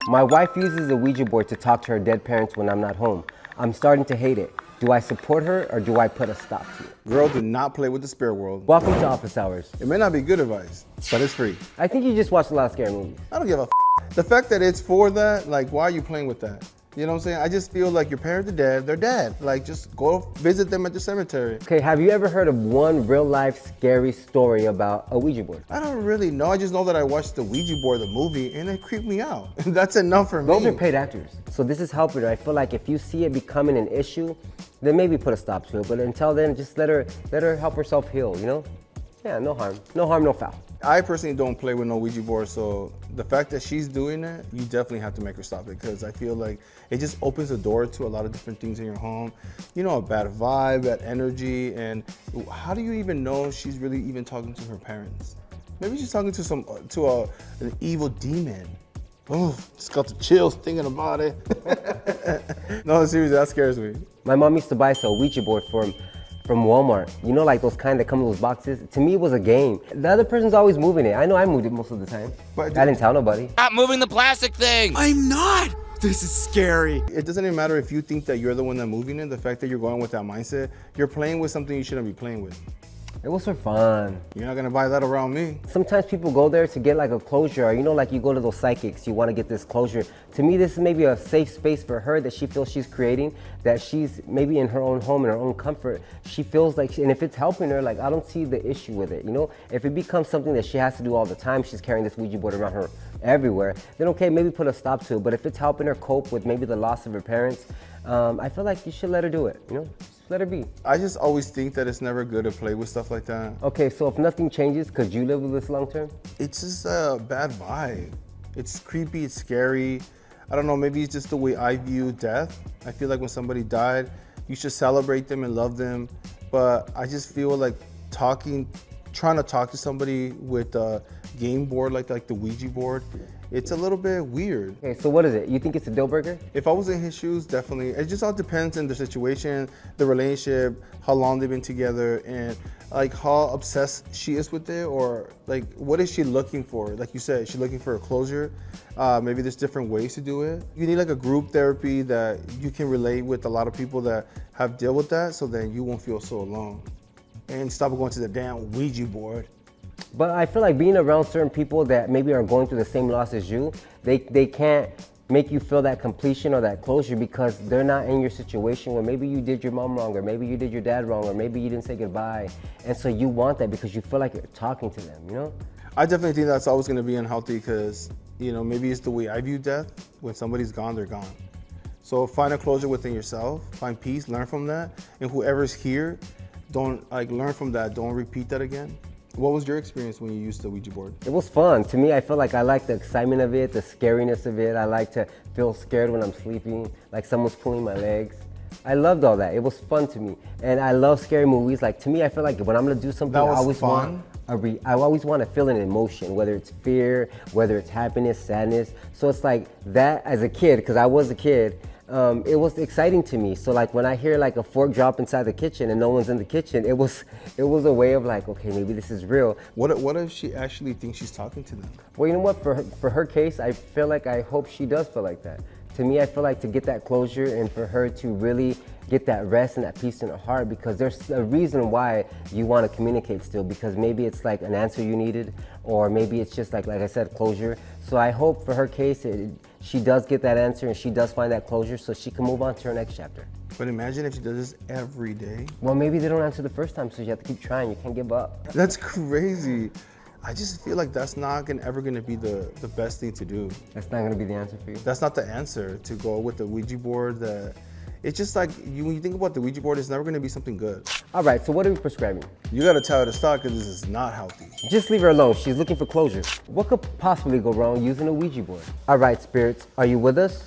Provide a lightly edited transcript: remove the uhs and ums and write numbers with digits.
My wife uses the Ouija board to talk to her dead parents when I'm not home. I'm starting to hate it. Do I support her or do I put a stop to it? Girl, do not play with the spirit world. Welcome to Office Hours. It may not be good advice, but it's free. I think you just watched a lot of scary movies. I don't give a The fact that it's for that, like, why are you playing with that? You know what I'm saying? I just feel like your parents are dead, they're dead. Like, just go visit them at the cemetery. Okay, have you ever heard of one real life scary story about a Ouija board? I don't really know. I just know that I watched the Ouija board, the movie, and it creeped me out. That's enough for me. Those are paid actors. So this is helping her. I feel like if you see it becoming an issue, then maybe put a stop to it. But until then, just let her help herself heal, you know? Yeah, no harm. No harm, no foul. I personally don't play with no Ouija board, so the fact that she's doing it, you definitely have to make her stop it, because I feel like it just opens the door to a lot of different things in your home. You know, a bad vibe, bad energy, and how do you even know she's really even talking to her parents? Maybe she's talking to an evil demon. Oh, just got the chills thinking about it. No, seriously, that scares me. My mom used to buy us a Ouija board from Walmart. You know, like those kind that come in those boxes? To me, it was a game. The other person's always moving it. I know I moved it most of the time. But I didn't tell nobody. Stop moving the plastic thing! I'm not! This is scary. It doesn't even matter if you think that you're the one that's moving it. The fact that you're going with that mindset, you're playing with something you shouldn't be playing with. It was for fun. You're not gonna buy that around me. Sometimes people go there to get like a closure, or you know, like you go to those psychics, you wanna get this closure. To me, this is maybe a safe space for her that she feels she's creating, that she's maybe in her own home, in her own comfort. She feels like, and if it's helping her, like I don't see the issue with it, you know? If it becomes something that she has to do all the time, she's carrying this Ouija board around her everywhere, then okay, maybe put a stop to it. But if it's helping her cope with maybe the loss of her parents, I feel like you should let her do it, you know? Let her be. I just always think that it's never good to play with stuff like that. Okay, so if nothing changes, could you live with this long term? It's just a bad vibe. It's creepy, it's scary. I don't know, maybe it's just the way I view death. I feel like when somebody died, you should celebrate them and love them. But I just feel like trying to talk to somebody with a game board like the Ouija board, it's a little bit weird. Okay, so what is it? You think it's a deal breaker? If I was in his shoes, definitely. It just all depends on the situation, the relationship, how long they've been together, and like how obsessed she is with it, or like what is she looking for? Like you said, she's looking for a closure. Maybe there's different ways to do it. You need like a group therapy that you can relate with a lot of people that have dealt with that, so then you won't feel so alone. And stop going to the damn Ouija board. But I feel like being around certain people that maybe are going through the same loss as you, they can't make you feel that completion or that closure because they're not in your situation where maybe you did your mom wrong, or maybe you did your dad wrong, or maybe you didn't say goodbye. And so you want that because you feel like you're talking to them, you know? I definitely think that's always gonna be unhealthy because, you know, maybe it's the way I view death. When somebody's gone, they're gone. So find a closure within yourself, find peace, learn from that. And whoever's here, don't learn from that, don't repeat that again. What was your experience when you used the Ouija board? It was fun. To me, I feel like I like the excitement of it, the scariness of it. I like to feel scared when I'm sleeping, like someone's pulling my legs. I loved all that. It was fun to me. And I love scary movies. Like to me, I feel like when I'm gonna do something, That was I always fun? I always want to feel an emotion, whether it's fear, whether it's happiness, sadness. So it's like that as a kid, because I was a kid, it was exciting to me. So like when I hear like a fork drop inside the kitchen and no one's in the kitchen, it was a way of like, okay, maybe this is real. What if she actually thinks she's talking to them? Well, you know what, for her case, I feel like I hope she does feel like that. To me, I feel like to get that closure and for her to really get that rest and that peace in her heart, because there's a reason why you want to communicate still, because maybe it's like an answer you needed, or maybe it's just like I said, closure. So I hope for her case, she does get that answer and she does find that closure so she can move on to her next chapter. But imagine if she does this every day. Well, maybe they don't answer the first time, so you have to keep trying. You can't give up. That's crazy. I just feel like that's not ever gonna be the best thing to do. That's not gonna be the answer for you? That's not the answer, to go with the Ouija board. It's just like, when you think about the Ouija board, it's never gonna be something good. All right, so what are we prescribing? You gotta tell her to stop, because this is not healthy. Just leave her alone. She's looking for closure. What could possibly go wrong using a Ouija board? All right, spirits, are you with us?